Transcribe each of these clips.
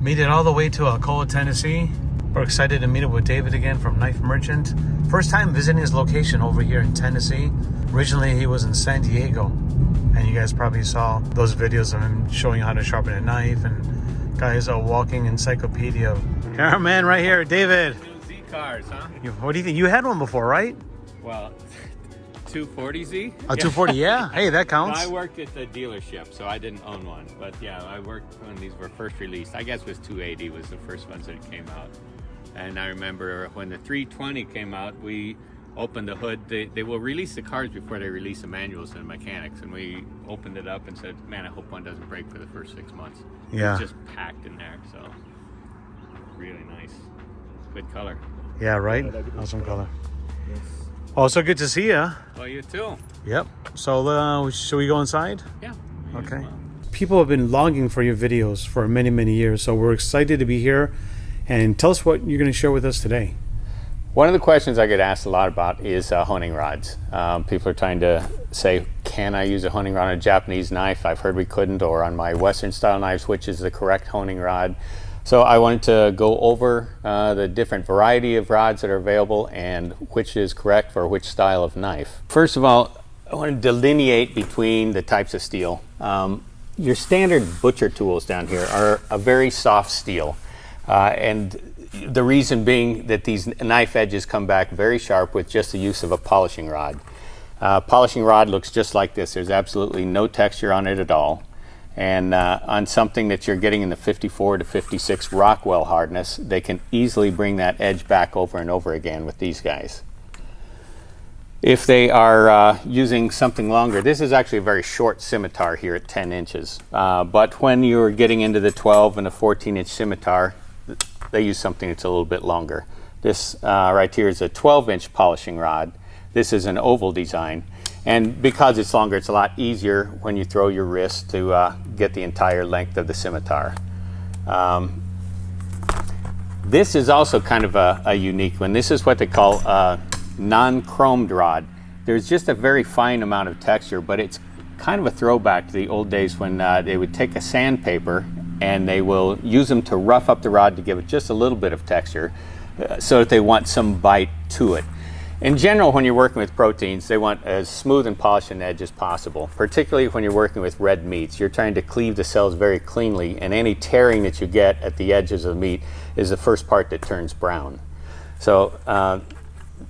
Made it all the way to Alcoa, Tennessee. We're excited to meet up with David again from Knife Merchant. First time visiting his location over here in Tennessee. Originally he was in San Diego, and you guys probably saw those videos of him showing how to sharpen a knife, and guys, a walking encyclopedia. Cameraman right here, David. Z cars, huh? What do you think? You had one before, right? Well, 240Z? A 240, yeah. Hey, that counts. I worked at the dealership, so I didn't own one. But yeah, I worked when these were first released. I guess it was 280 was the first ones that came out. And I remember when the 320 came out, we opened the hood. They will release the cars before they release the manuals to the mechanics. And we opened it up and said, man, I hope one doesn't break for the first 6 months. Yeah. It's just packed in there, so really nice. Good color. Yeah, right? Awesome color. Yes. Oh, so good to see you. Oh, you too. Yep. So, should we go inside? Yeah. Okay. Well. People have been longing for your videos for many, many years, so we're excited to be here. And tell us what you're going to share with us today. One of the questions I get asked a lot about is honing rods. People are trying to say, can I use a honing rod on a Japanese knife? I've heard we couldn't, or on my Western style knives, which is the correct honing rod. So I wanted to go over the different variety of rods that are available and which is correct for which style of knife. First of all, I want to delineate between the types of steel. Your standard butcher tools down here are a very soft steel. And the reason being that these knife edges come back very sharp with just the use of a polishing rod. Polishing rod looks just like this. There's absolutely no texture on it at all. And on something that you're getting in the 54 to 56 Rockwell hardness, they can easily bring that edge back over and over again with these guys. If they are using something longer, this is actually a very short scimitar here at 10 inches. But when you're getting into the 12 and a 14-inch scimitar, they use something that's a little bit longer. This right here is a 12-inch polishing rod. This is an oval design. And because it's longer, it's a lot easier when you throw your wrist to get the entire length of the scimitar. This is also kind of a unique one. This is what they call a non-chromed rod. There's just a very fine amount of texture, but it's kind of a throwback to the old days when they would take a sandpaper and they will use them to rough up the rod to give it just a little bit of texture so that they want some bite to it. In general, when you're working with proteins, they want as smooth and polished an edge as possible, particularly when you're working with red meats. You're trying to cleave the cells very cleanly, and any tearing that you get at the edges of the meat is the first part that turns brown. So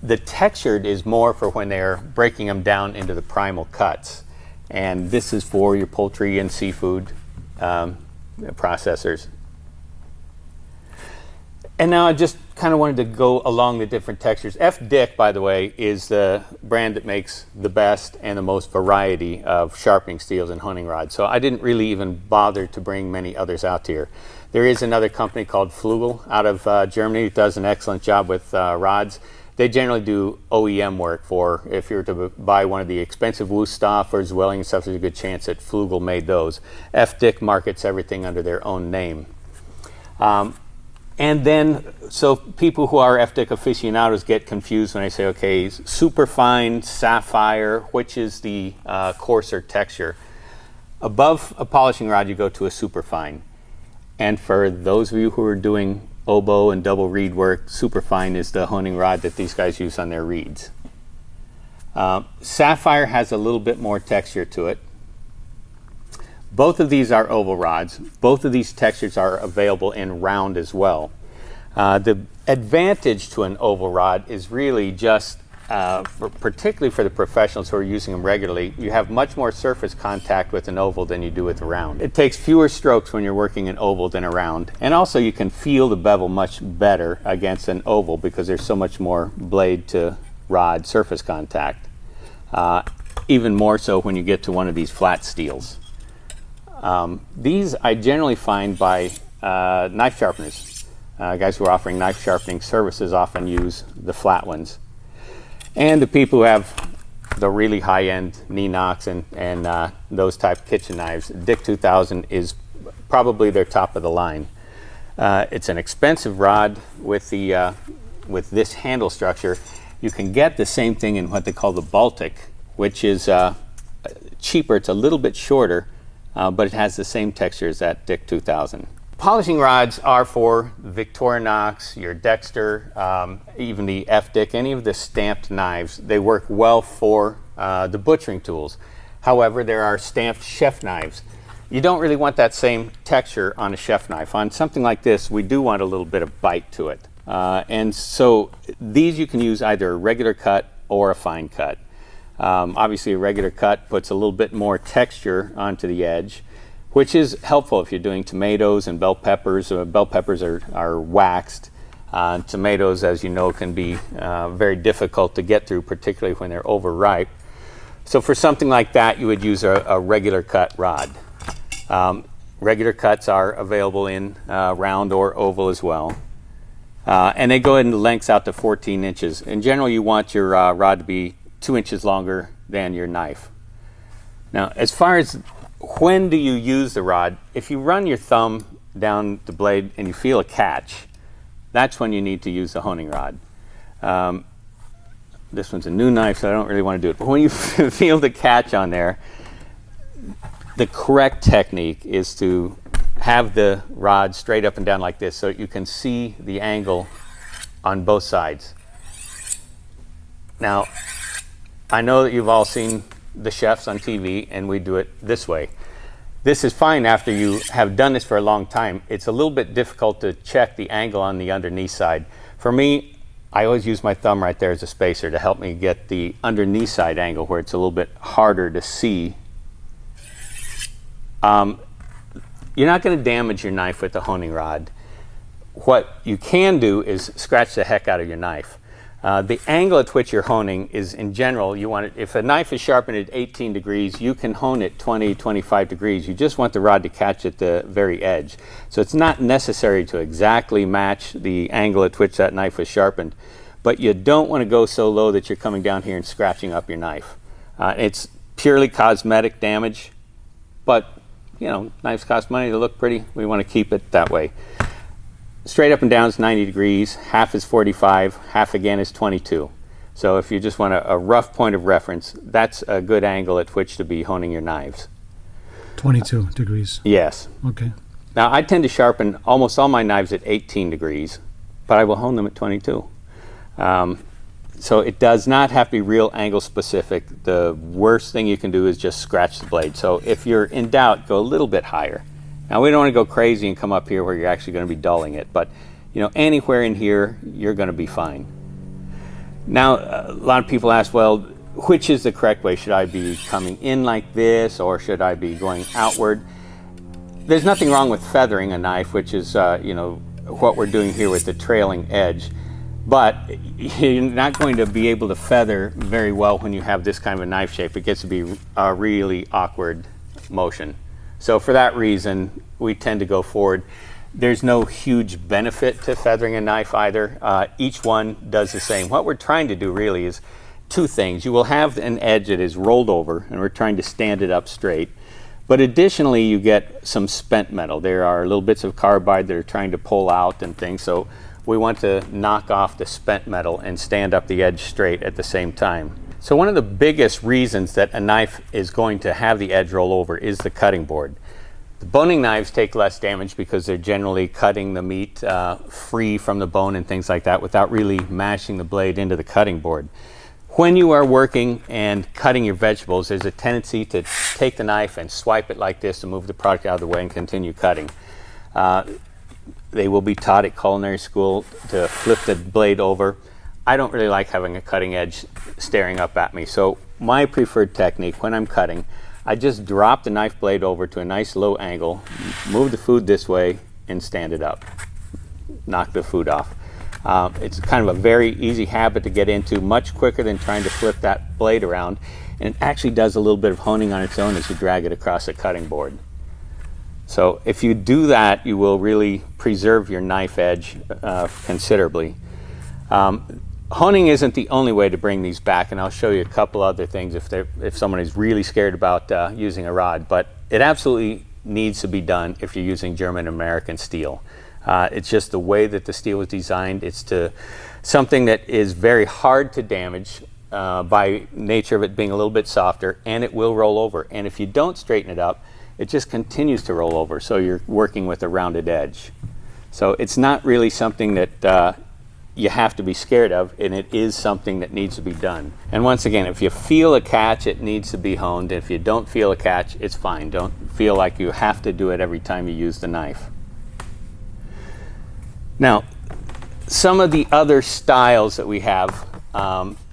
the textured is more for when they're breaking them down into the primal cuts. And this is for your poultry and seafood processors. And now I just kind of wanted to go along the different textures. F-Dick, by the way, is the brand that makes the best and the most variety of sharpening steels and honing rods. So I didn't really even bother to bring many others out here. There is another company called Flugel out of Germany that does an excellent job with rods. They generally do OEM work for, if you were to buy one of the expensive Wüsthof or Zwilling and stuff, there's a good chance that Flugel made those. F-Dick markets everything under their own name. And then, so people who are F-Dick aficionados get confused when I say, okay, superfine, sapphire, which is the coarser texture. Above a polishing rod, you go to a superfine. And for those of you who are doing oboe and double reed work, superfine is the honing rod that these guys use on their reeds. Sapphire has a little bit more texture to it. Both of these are oval rods. Both of these textures are available in round as well. The advantage to an oval rod is really just, particularly for the professionals who are using them regularly, you have much more surface contact with an oval than you do with a round. It takes fewer strokes when you're working an oval than a round. And also you can feel the bevel much better against an oval because there's so much more blade to rod surface contact. Even more so when you get to one of these flat steels. These I generally find by knife sharpeners. Guys who are offering knife sharpening services often use the flat ones. And the people who have the really high-end Ninox and those type kitchen knives, Dick 2000 is probably their top of the line. It's an expensive rod with this handle structure. You can get the same thing in what they call the Baltic, which is cheaper. It's a little bit shorter, but it has the same texture as that Dick 2000. polishing rods are for Victorinox, your Dexter, even the F-Dick, any of the stamped knives. They work well for the butchering tools. However, there are stamped chef knives. You don't really want that same texture on a chef knife. On something like this, we do want a little bit of bite to it. And so these you can use either a regular cut or a fine cut. Obviously, a regular cut puts a little bit more texture onto the edge, which is helpful if you're doing tomatoes and bell peppers. Bell peppers are waxed. Tomatoes, as you know, can be very difficult to get through, particularly when they're overripe. So for something like that, you would use a regular cut rod. Regular cuts are available in round or oval as well. And they go in lengths out to 14 inches. In general, you want your rod to be 2 inches longer than your knife. Now, as far as when do you use the rod, if you run your thumb down the blade and you feel a catch, that's when you need to use the honing rod. This one's a new knife, so I don't really want to do it. But when you feel the catch on there, the correct technique is to have the rod straight up and down like this so you can see the angle on both sides. Now, I know that you've all seen the chefs on TV, and we do it this way. This is fine after you have done this for a long time. It's a little bit difficult to check the angle on the underneath side. For me, I always use my thumb right there as a spacer to help me get the underneath side angle where it's a little bit harder to see. You're not going to damage your knife with the honing rod. What you can do is scratch the heck out of your knife. The angle at which you're honing is, in general, you want it, if a knife is sharpened at 18 degrees, you can hone it 20, 25 degrees. You just want the rod to catch at the very edge. So it's not necessary to exactly match the angle at which that knife was sharpened, but you don't want to go so low that you're coming down here and scratching up your knife. It's purely cosmetic damage, but you know, knives cost money, they look pretty. We want to keep it that way. Straight up and down is 90 degrees, half is 45, half again is 22. So if you just want a rough point of reference, that's a good angle at which to be honing your knives. 22 degrees. Yes. Okay. Now I tend to sharpen almost all my knives at 18 degrees, but I will hone them at 22. So it does not have to be real angle specific. The worst thing you can do is just scratch the blade. So if you're in doubt, go a little bit higher. Now we don't want to go crazy and come up here where you're actually going to be dulling it, but you know, anywhere in here, you're going to be fine. Now, a lot of people ask, well, which is the correct way? Should I be coming in like this, or should I be going outward? There's nothing wrong with feathering a knife, which is, you know, what we're doing here with the trailing edge. But you're not going to be able to feather very well when you have this kind of a knife shape. It gets to be a really awkward motion. So for that reason, we tend to go forward. There's no huge benefit to feathering a knife either. Each one does the same. What we're trying to do really is two things. You will have an edge that is rolled over, and we're trying to stand it up straight. But additionally, you get some spent metal. There are little bits of carbide that are trying to pull out and things. So we want to knock off the spent metal and stand up the edge straight at the same time. So one of the biggest reasons that a knife is going to have the edge roll over is the cutting board. The boning knives take less damage because they're generally cutting the meat free from the bone and things like that without really mashing the blade into the cutting board. When you are working and cutting your vegetables, there's a tendency to take the knife and swipe it like this to move the product out of the way and continue cutting. They will be taught at culinary school to flip the blade over. I don't really like having a cutting edge staring up at me. So my preferred technique when I'm cutting, I just drop the knife blade over to a nice low angle, move the food this way, and stand it up. Knock the food off. It's kind of a very easy habit to get into, much quicker than trying to flip that blade around. And it actually does a little bit of honing on its own as you drag it across the cutting board. So if you do that, you will really preserve your knife edge considerably. Honing isn't the only way to bring these back, and I'll show you a couple other things if someone is really scared about using a rod, but it absolutely needs to be done if you're using German-American steel. It's just the way that the steel was designed. It's something that is very hard to damage by nature of it being a little bit softer, and it will roll over. And if you don't straighten it up, it just continues to roll over. So you're working with a rounded edge. So it's not really something that you have to be scared of, and it is something that needs to be done. And once again, if you feel a catch, it needs to be honed. If you don't feel a catch, it's fine. Don't feel like you have to do it every time you use the knife. Now, some of the other styles that we have,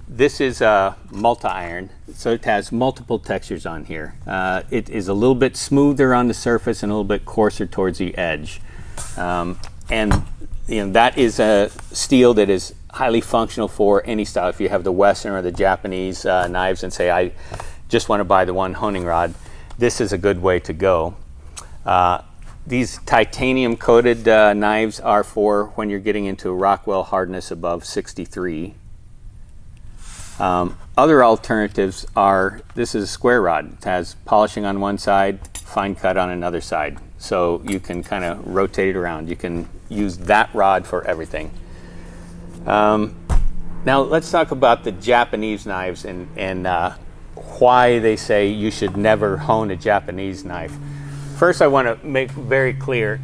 this is a multi-iron, so it has multiple textures on here. It is a little bit smoother on the surface and a little bit coarser towards the edge. And that is a steel that is highly functional for any style. If you have the Western or the Japanese knives and say, I just want to buy the one honing rod, this is a good way to go. These titanium coated knives are for when you're getting into a Rockwell hardness above 63. Other alternatives are, this is a square rod. It has polishing on one side, fine cut on another side. So you can kind of rotate it around. You can use that rod for everything. Now let's talk about the Japanese knives and why they say you should never hone a Japanese knife. First, I want to make very clear,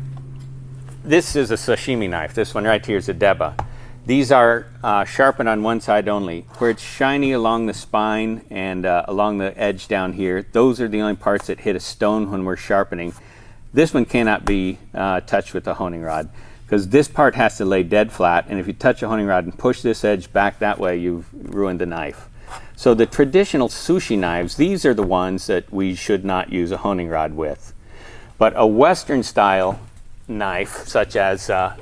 this is a sashimi knife. This one right here is a deba. These are sharpened on one side only. Where it's shiny along the spine and along the edge down here, those are the only parts that hit a stone when we're sharpening. This one cannot be touched with a honing rod because this part has to lay dead flat, and if you touch a honing rod and push this edge back that way, you've ruined the knife. So the traditional sushi knives, these are the ones that we should not use a honing rod with. But a Western style knife, such as a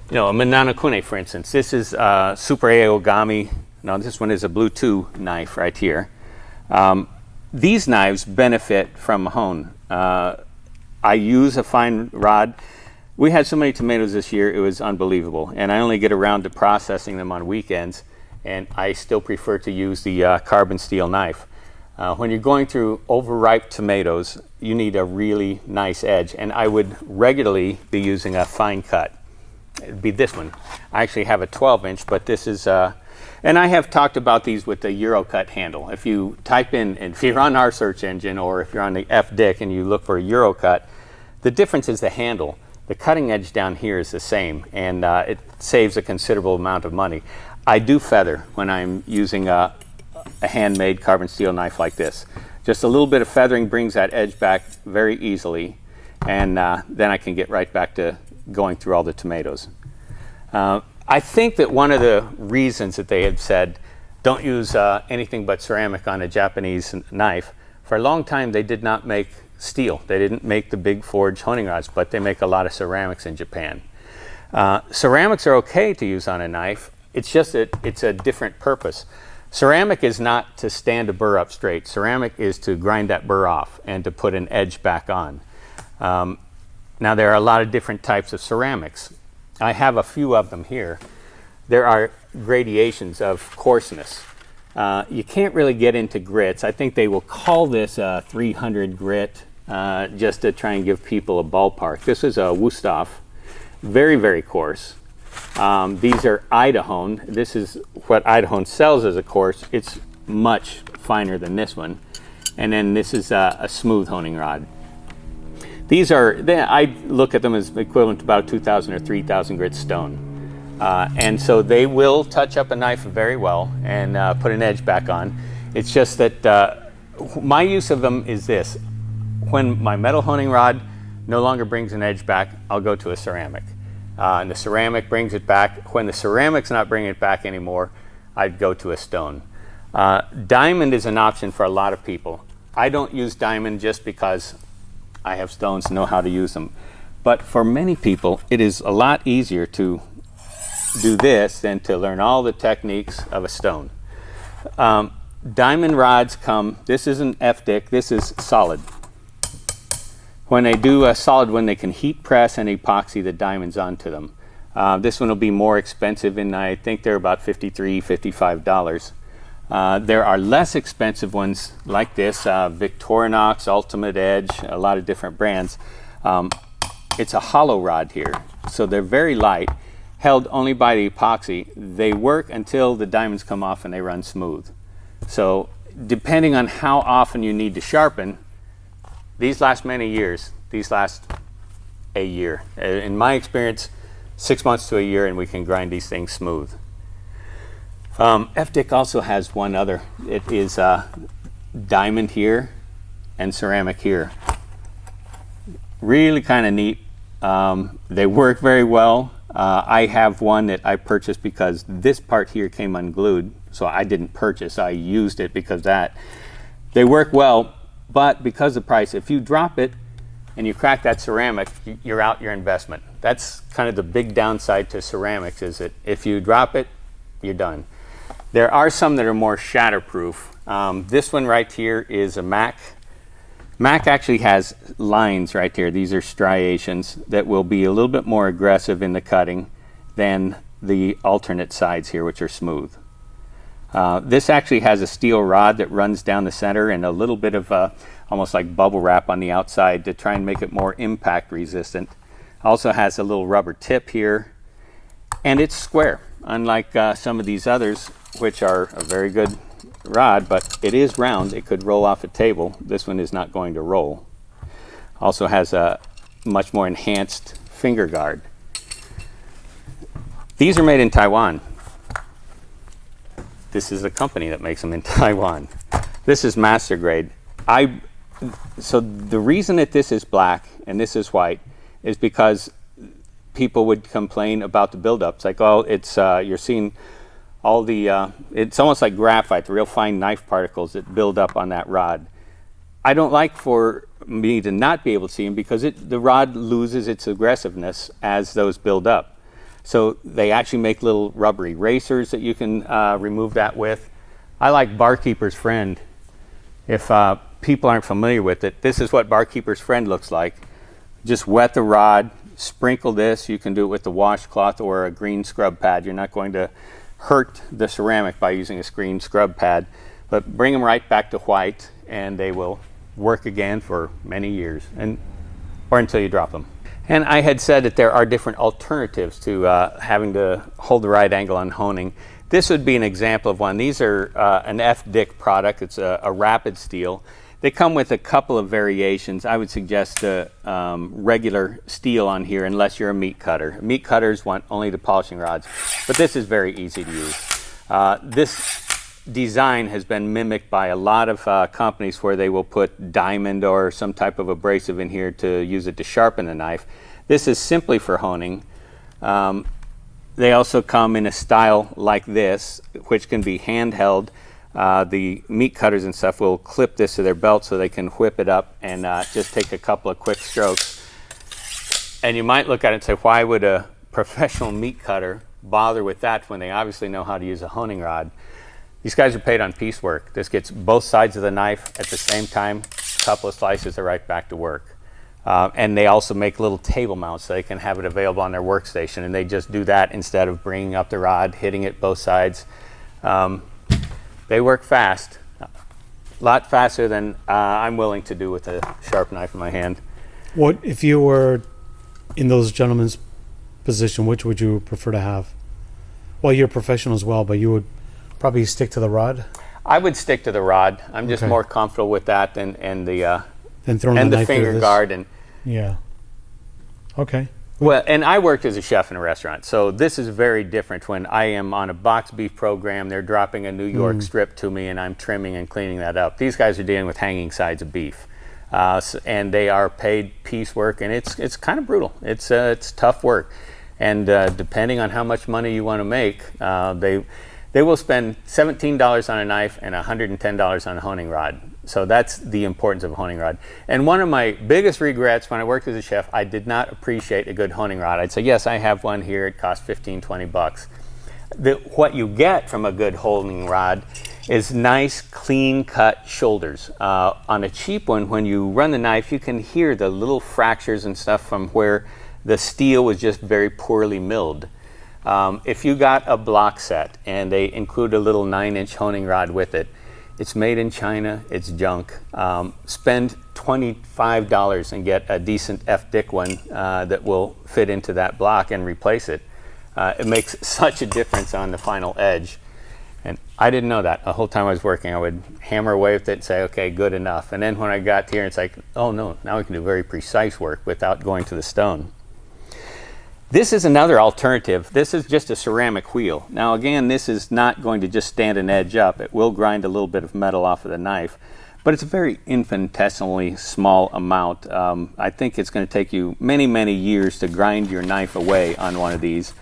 Minanokune, for instance. This is Super Aogami. Now this one is a Blue 2 knife right here. These knives benefit from a hone. I use a fine rod. We had so many tomatoes this year, it was unbelievable. And I only get around to processing them on weekends, and I still prefer to use the carbon steel knife. When you're going through overripe tomatoes, you need a really nice edge, and I would regularly be using a fine cut. It'd be this one. I actually have a 12-inch, but this is, and I have talked about these with the Eurocut handle. If you type in, if you're on our search engine or if you're on the FDIC and you look for a Eurocut, the difference is the handle. The cutting edge down here is the same, and it saves a considerable amount of money. I do feather when I'm using a handmade carbon steel knife like this. Just a little bit of feathering brings that edge back very easily, and then I can get right back to going through all the tomatoes. I think that one of the reasons that they had said don't use anything but ceramic on a Japanese knife, for a long time they did not make steel. They didn't make the big forged honing rods, but they make a lot of ceramics in Japan. Ceramics are okay to use on a knife. It's just that it's a different purpose. Ceramic is not to stand a burr up straight. Ceramic is to grind that burr off and to put an edge back on. Now there are a lot of different types of ceramics. I have a few of them here. There are gradations of coarseness. You can't really get into grits. I think they will call this a 300 grit just to try and give people a ballpark. This is a Wusthof, very, very coarse. These are Idaho. This is what Idaho sells as a coarse. It's much finer than this one. And then this is a smooth honing rod. These are, I look at them as equivalent to about 2,000 or 3,000 grit stone. And so they will touch up a knife very well and put an edge back on. It's just that my use of them is this. When my metal honing rod no longer brings an edge back, I'll go to a ceramic. And the ceramic brings it back. When the ceramic's not bringing it back anymore, I'd go to a stone. Diamond is an option for a lot of people. I don't use diamond just because I have stones and know how to use them. But for many people, it is a lot easier to do this than to learn all the techniques of a stone. Diamond rods come, this isn't FDIC, this is solid. When they do a solid one, they can heat press and epoxy the diamonds onto them. This one will be more expensive, and I think they're about $53, $55. There are less expensive ones like this, Victorinox, Ultimate Edge, a lot of different brands. It's a hollow rod here, so they're very light, held only by the epoxy. They work until the diamonds come off and they run smooth. So depending on how often you need to sharpen, These last many years. These last a year. In my experience, 6 months to a year, and we can grind these things smooth. FDIC also has one other. It is diamond here and ceramic here. Really kind of neat. They work very well. I have one that I purchased because this part here came unglued, so I didn't purchase. I used it because that. They work well, but because of the price, if you drop it and you crack that ceramic, you're out your investment. That's kind of the big downside to ceramics, is that if you drop it, you're done. There are some that are more shatterproof. This one right here is a Mac. Mac actually has lines right here. These are striations that will be a little bit more aggressive in the cutting than the alternate sides here, which are smooth. This actually has a steel rod that runs down the center and a little bit of almost like bubble wrap on the outside to try and make it more impact resistant. Also has a little rubber tip here, and it's square, unlike some of these others, which are a very good rod, but it is round. It could roll off a table. This one is not going to roll. Also has a much more enhanced finger guard. These are made in Taiwan. This is a company that makes them in Taiwan. This is master grade. So the reason that this is black and this is white is because people would complain about the buildups. Like, oh, it's you're seeing all the, it's almost like graphite, the real fine knife particles that build up on that rod. I don't like for me to not be able to see them because the rod loses its aggressiveness as those build up. So they actually make little rubber erasers that you can remove that with. I like Barkeeper's Friend. If people aren't familiar with it, this is what Barkeeper's Friend looks like. Just wet the rod, sprinkle this. You can do it with the washcloth or a green scrub pad. You're not going to hurt the ceramic by using a green scrub pad, but bring them right back to white and they will work again for many years, or until you drop them. And I had said that there are different alternatives to having to hold the right angle on honing. This would be an example of one. These are an FDIC product. It's a rapid steel. They come with a couple of variations. I would suggest the regular steel on here unless you're a meat cutter. Meat cutters want only the polishing rods, but this is very easy to use. This design has been mimicked by a lot of companies where they will put diamond or some type of abrasive in here to use it to sharpen the knife. This is simply for honing. They also come in a style like this, which can be handheld. The meat cutters and stuff will clip this to their belt so they can whip it up and just take a couple of quick strokes. And you might look at it and say, why would a professional meat cutter bother with that when they obviously know how to use a honing rod? These guys are paid on piecework. This gets both sides of the knife at the same time. A couple of slices are right back to work. And they also make little table mounts so they can have it available on their workstation. And they just do that instead of bringing up the rod, hitting it both sides. They work fast, a lot faster than I'm willing to do with a sharp knife in my hand. What if you were in those gentlemen's position? Which would you prefer to have? Well, you're a professional as well, but you would probably stick to the rod. I would stick to the rod. I'm just more comfortable with that than the finger guard and yeah. Okay. Well, and I worked as a chef in a restaurant, so this is very different when I am on a box beef program. They're dropping a New York strip to me, and I'm trimming and cleaning that up. These guys are dealing with hanging sides of beef, and they are paid piecework, and it's kind of brutal. It's tough work, and depending on how much money you want to make, they will spend $17 on a knife and $110 on a honing rod. So that's the importance of a honing rod. And one of my biggest regrets when I worked as a chef, I did not appreciate a good honing rod. I'd say, yes, I have one here. It costs 15, 20 bucks. What you get from a good honing rod is nice, clean-cut shoulders. On a cheap one, when you run the knife, you can hear the little fractures and stuff from where the steel was just very poorly milled. If you got a block set and they include a little 9-inch honing rod with it, it's made in China, it's junk. Spend $25 and get a decent FDIC one that will fit into that block and replace it. It makes such a difference on the final edge. And I didn't know that. The whole time I was working, I would hammer away with it and say, okay, good enough. And then when I got here, it's like, oh no, now we can do very precise work without going to the stone. This is another alternative. This is just a ceramic wheel. Now again, this is not going to just stand an edge up. It will grind a little bit of metal off of the knife, but it's a very infinitesimally small amount. I think it's going to take you many, many years to grind your knife away on one of these.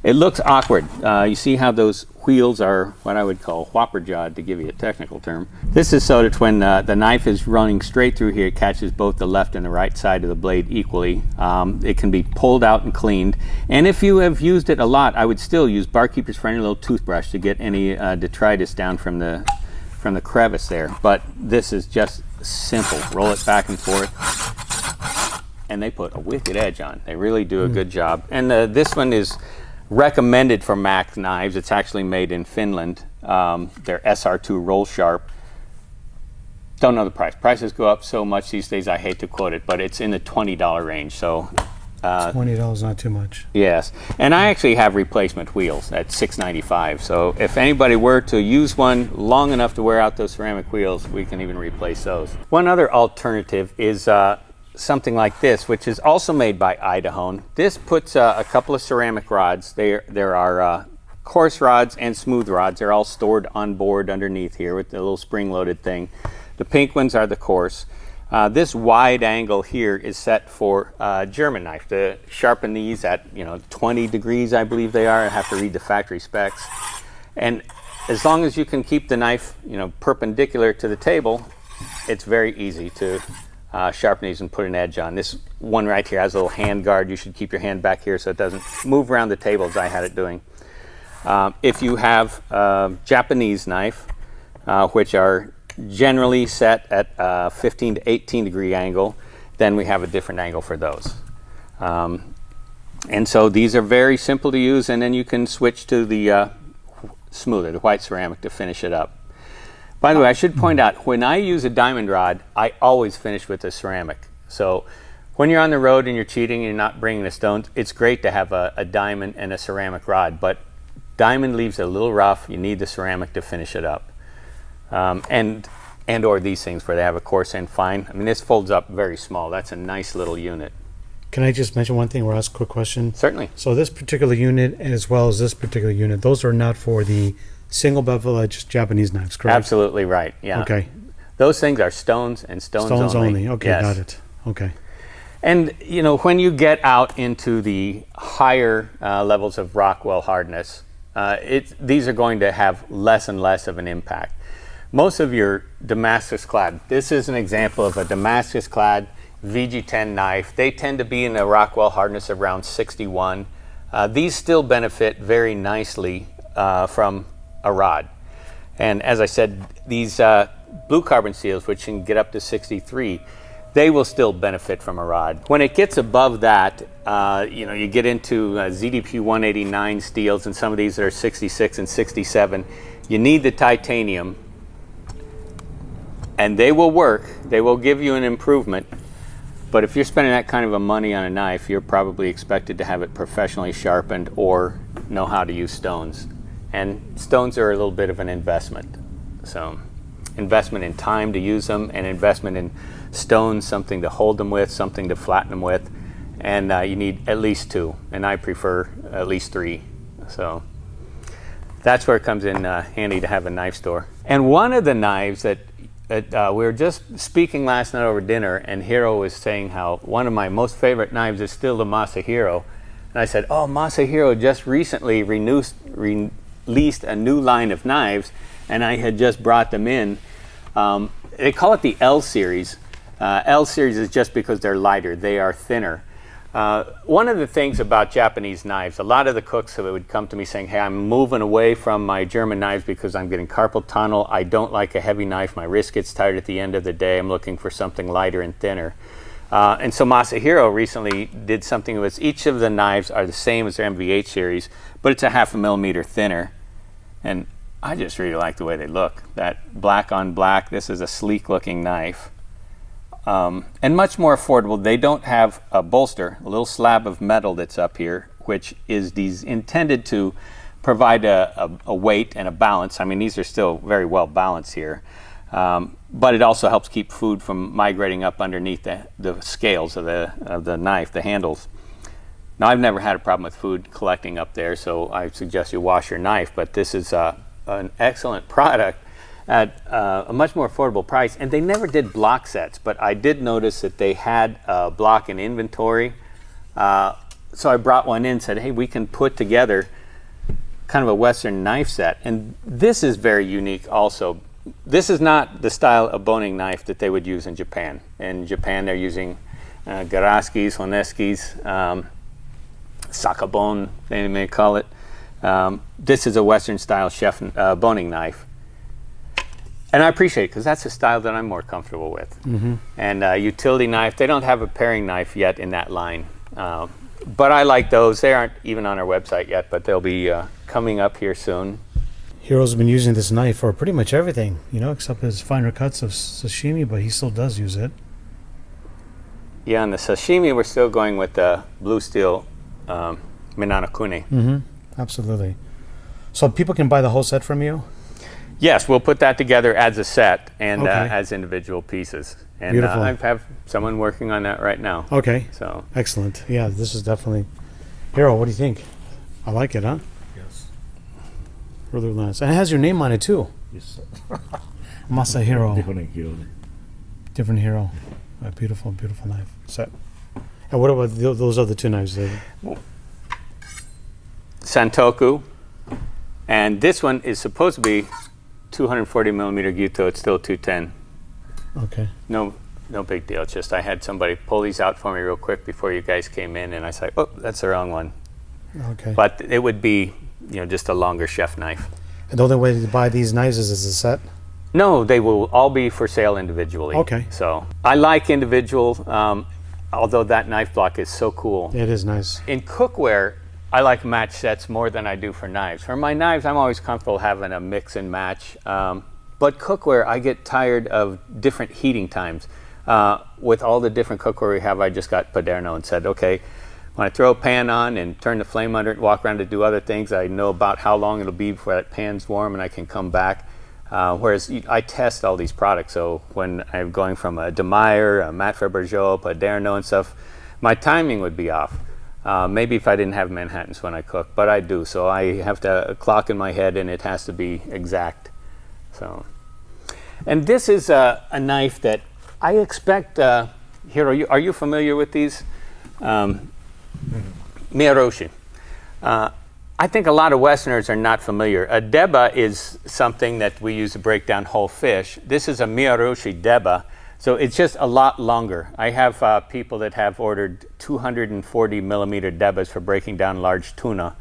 It looks awkward. You see how those wheels are what I would call whopper jawed, to give you a technical term. This is so that when the knife is running straight through here, it catches both the left and the right side of the blade equally. It can be pulled out and cleaned. And if you have used it a lot, I would still use Barkeeper's Friendly little toothbrush to get any detritus down from the crevice there. But this is just simple. Roll it back and forth. And they put a wicked edge on. They really do a good job. And this one is recommended for Mac knives. It's actually made in Finland. They're SR2 roll sharp. Don't know the price. Prices go up so much these days, I hate to quote it, but it's in the $20 range. So $20 not too much. yes, and I actually have replacement wheels at $6.95. So if anybody were to use one long enough to wear out those ceramic wheels, we can even replace those. One other alternative is something like this, which is also made by Idaho. This puts a couple of ceramic rods. There are coarse rods and smooth rods. They're all stored on board underneath here with the little spring-loaded thing. The pink ones are the coarse. This wide angle here is set for German knife. To sharpen these at 20 degrees, I believe they are. I have to read the factory specs. And as long as you can keep the knife perpendicular to the table, it's very easy to sharpen these and put an edge on. This one right here has a little hand guard. You should keep your hand back here so it doesn't move around the table as I had it doing. If you have Japanese knife, which are generally set at 15 to 18 degree angle, then we have a different angle for those. And so these are very simple to use, and then you can switch to the smoother, the white ceramic, to finish it up. By the way, I should point out, when I use a diamond rod, I always finish with a ceramic. So when you're on the road and you're cheating and you're not bringing the stones, it's great to have a diamond and a ceramic rod, but diamond leaves it a little rough. You need the ceramic to finish it up. And or these things where they have a coarse and fine. I mean, this folds up very small. That's a nice little unit. Can I just mention one thing or ask a quick question? Certainly. So this particular unit, as well as this particular unit, those are not for the single bevel edge Japanese knives, correct? Absolutely right. Yeah. Okay. Those things are stones and stones only. Okay, yes. Got it. Okay. And when you get out into the higher levels of Rockwell hardness, these are going to have less and less of an impact. Most of your Damascus clad, this is an example of a Damascus clad VG10 knife. They tend to be in a Rockwell hardness of around 61. These still benefit very nicely from a rod. And as I said, these blue carbon seals, which can get up to 63, they will still benefit from a rod. When it gets above that, you get into ZDP 189 steels, and some of these that are 66 and 67. You need the titanium, and they will work. They will give you an improvement. But if you're spending that kind of a money on a knife, you're probably expected to have it professionally sharpened or know how to use stones. And stones are a little bit of an investment. So investment in time to use them, and investment in stones, something to hold them with, something to flatten them with. And you need at least 2, and I prefer at least 3. So that's where it comes in handy to have a knife store. And one of the knives that we were just speaking last night over dinner, and Hiro was saying how one of my most favorite knives is still the Masahiro. And I said, oh, Masahiro just recently released a new line of knives, and I had just brought them in. They call it the L Series. L Series is just because they're lighter. They are thinner. One of the things about Japanese knives, a lot of the cooks would come to me saying, hey, I'm moving away from my German knives because I'm getting carpal tunnel. I don't like a heavy knife. My wrist gets tired at the end of the day. I'm looking for something lighter and thinner. And so Masahiro recently did something with each of the knives are the same as their MVH series, but it's a 0.5 millimeter thinner. And I just really like the way they look. That black on black, this is a sleek looking knife. And much more affordable. They don't have a bolster, a little slab of metal that's up here, which is intended to provide a weight and a balance. I mean, these are still very well balanced here. But it also helps keep food from migrating up underneath the scales of the knife, the handles. Now, I've never had a problem with food collecting up there, so I suggest you wash your knife, but this is an excellent product at a much more affordable price. And they never did block sets, but I did notice that they had a block in inventory. So I brought one in and said, hey, we can put together kind of a Western knife set. And this is very unique also. This is not the style of boning knife that they would use in Japan. In Japan, they're using Garaskis, Honeskis, Sakabon, they may call it. This is a Western style chef boning knife. And I appreciate it because that's a style that I'm more comfortable with. Mm-hmm. And utility knife, they don't have a paring knife yet in that line. But I like those. They aren't even on our website yet, but they'll be coming up here soon. Hiro's been using this knife for pretty much everything, you know, except his finer cuts of sashimi, but he still does use it. Yeah, on the sashimi, we're still going with the blue steel Minanokune. Mm-hmm. Absolutely. So people can buy the whole set from you? Yes, we'll put that together as a set and as individual pieces. And Beautiful. I have someone working on that right now. Okay. So excellent. Yeah, this is definitely... Hiro, what do you think? I like it, huh? Yes. Really nice. And it has your name on it, too. Yes. Masahiro. Different hero. Different Hiro. A beautiful, beautiful knife set. And what about those other two knives? Santoku. And this one is supposed to be 240 millimeter Gyuto. It's still 210. Okay. No big deal. It's just I had somebody pull these out for me real quick before you guys came in, and I said, oh, that's the wrong one. Okay. But it would be, you know, just a longer chef knife. And the only way to buy these knives is as a set? No, they will all be for sale individually. Okay. So I like individual, although that knife block is so cool. It is nice. In cookware, I like match sets more than I do for knives. For my knives, I'm always comfortable having a mix and match. But cookware, I get tired of different heating times. With all the different cookware we have, I just got Paderno and said, okay, when I throw a pan on and turn the flame under it and walk around to do other things, I know about how long it'll be before that pan's warm and I can come back. Whereas I test all these products, so when I'm going from a De Meyer, a Matt Fabergé, Paderno and stuff, my timing would be off. Maybe if I didn't have Manhattans when I cook, but I do, so I have to clock in my head and it has to be exact. So, and this is a knife that I expect, Hiro, are you familiar with these? Miyaroshi. I think a lot of Westerners are not familiar. A deba is something that we use to break down whole fish. This is a Miyaroshi deba, so it's just a lot longer. I have people that have ordered 240 millimeter debas for breaking down large tuna.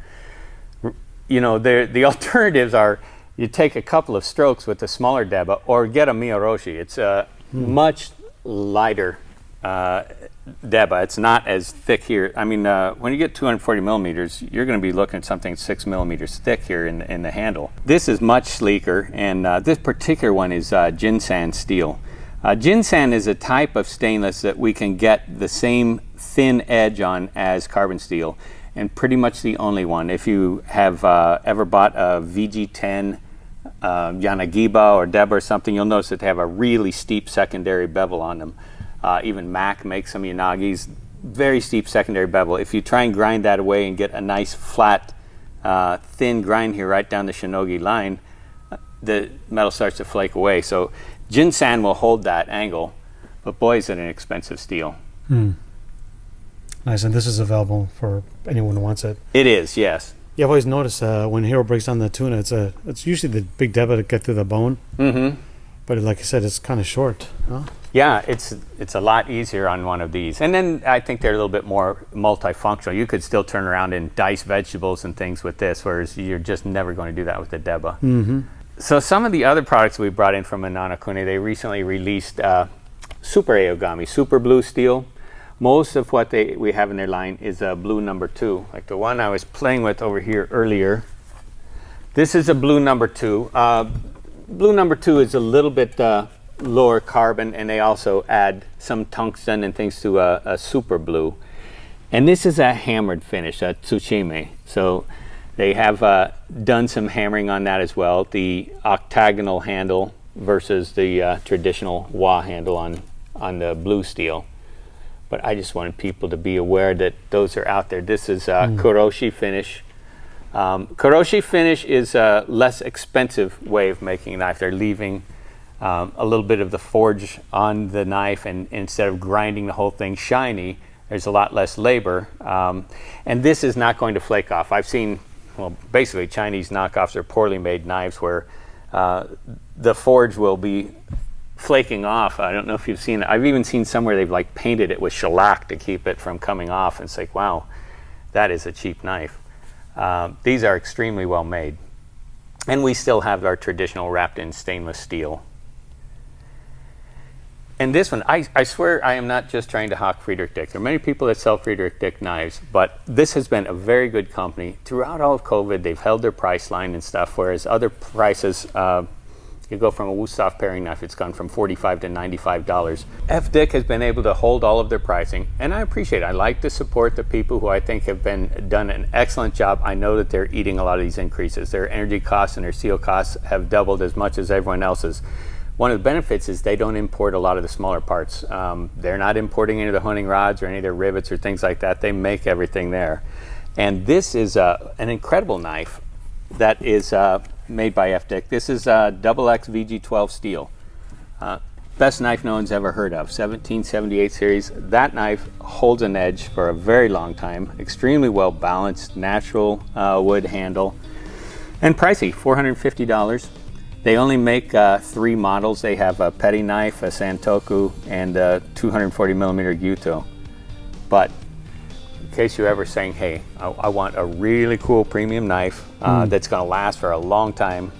You know, the alternatives are you take a couple of strokes with a smaller deba or get a Miyaroshi. It's a much lighter deba. It's not as thick here. I mean, when you get 240 millimeters, you're going to be looking at something 6 millimeters thick here in the handle. This is much sleeker, and this particular one is Jinsan steel. Jinsan is a type of stainless that we can get the same thin edge on as carbon steel, and pretty much the only one. If you have ever bought a VG10 Yanagiba or Deba or something, you'll notice that they have a really steep secondary bevel on them. Even Mac makes some Yanagis, very steep secondary bevel. If you try and grind that away and get a nice flat, thin grind here right down the shinogi line, the metal starts to flake away. So Jinsan will hold that angle, but boy, is it an expensive steel. Nice, and this is available for anyone who wants it. It is, yes. Yeah, I've always noticed when Hiro breaks down the tuna, it's usually the big deba to get through the bone. Mm-hmm. But like I said, it's kind of short, huh? Yeah, it's a lot easier on one of these. And then I think they're a little bit more multifunctional. You could still turn around and dice vegetables and things with this, whereas you're just never going to do that with the Deba. Mm-hmm. So some of the other products we brought in from Minanokune, they recently released Super Aogami, Super Blue Steel. Most of what we have in their line is a blue number 2, like the one I was playing with over here earlier. This is a blue number 2. Blue number 2 is a little bit lower carbon, and they also add some tungsten and things to a super blue. And this is a hammered finish, a tsushime. So They have done some hammering on that as well. The octagonal handle versus the traditional wah handle on the blue steel. But I just wanted people to be aware that those are out there. This is Kuroshi finish. Kuroshi finish is a less expensive way of making a knife. They're leaving a little bit of the forge on the knife, and instead of grinding the whole thing shiny, there's a lot less labor. And this is not going to flake off. I've seen, well, basically Chinese knockoffs are poorly made knives where the forge will be flaking off. I don't know if you've seen it. I've even seen some where they've like painted it with shellac to keep it from coming off. And it's like, wow, that is a cheap knife. These are extremely well made. And we still have our traditional wrapped in stainless steel. And this one, I swear I am not just trying to hawk Friedrich Dick. There are many people that sell Friedrich Dick knives, but this has been a very good company. Throughout all of COVID, they've held their price line and stuff, whereas other prices, you go from a Wusthof paring knife, it's gone from $45 to $95. F. Dick has been able to hold all of their pricing, and I appreciate it. I like to support the people who I think have done an excellent job. I know that they're eating a lot of these increases. Their energy costs and their steel costs have doubled as much as everyone else's. One of the benefits is they don't import a lot of the smaller parts. They're not importing any of the honing rods or any of their rivets or things like that. They make everything there. And this is an incredible knife that is made by F. Dick. This is XX VG12 steel. Best knife no one's ever heard of, 1778 series. That knife holds an edge for a very long time. Extremely well balanced, natural wood handle. And pricey, $450. They only make 3 models. They have a petty knife, a Santoku, and a 240 millimeter Gyuto. But in case you're ever saying, hey, I want a really cool premium knife that's gonna last for a long time,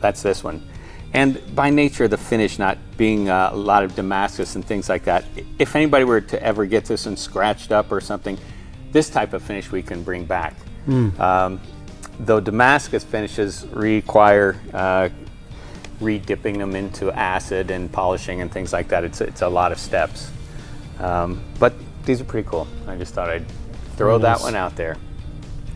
that's this one. And by nature of the finish not being a lot of Damascus and things like that, if anybody were to ever get this one scratched up or something, this type of finish we can bring back. Though Damascus finishes require re-dipping them into acid and polishing and things like that. It's a lot of steps. But these are pretty cool. I just thought I'd throw that one out there.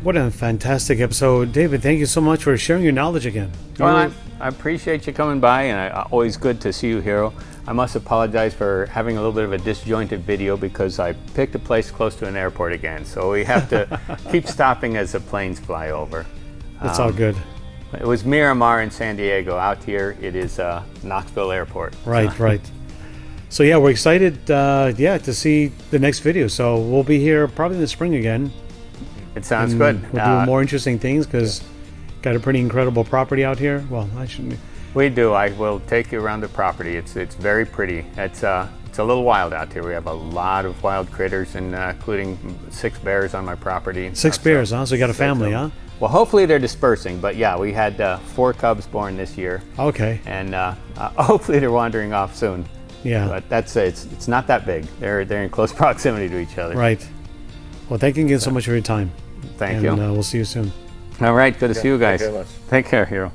What a fantastic episode. David, thank you so much for sharing your knowledge again. Well, I appreciate you coming by, and always good to see you, Hiro. I must apologize for having a little bit of a disjointed video because I picked a place close to an airport again. So we have to keep stopping as the planes fly over. That's all good. It was Miramar in San Diego. Out here, it is Knoxville Airport. Right, right. So yeah, we're excited, to see the next video. So we'll be here probably in the spring again. It sounds good. We'll do more interesting things because got a pretty incredible property out here. Well, I shouldn't. We do. I will take you around the property. It's very pretty. It's a little wild out here. We have a lot of wild critters, and including 6 bears on my property. 6 bears, huh? So you got a family, huh? Well, hopefully they're dispersing, but yeah, we had 4 cubs born this year. Okay. And hopefully they're wandering off soon. Yeah. But it's not that big. They're in close proximity to each other. Right. Well, thank you again so much for your time. Thank you. And we'll see you soon. All right. Good to see you guys. Thank you very much. Take care, Hiro.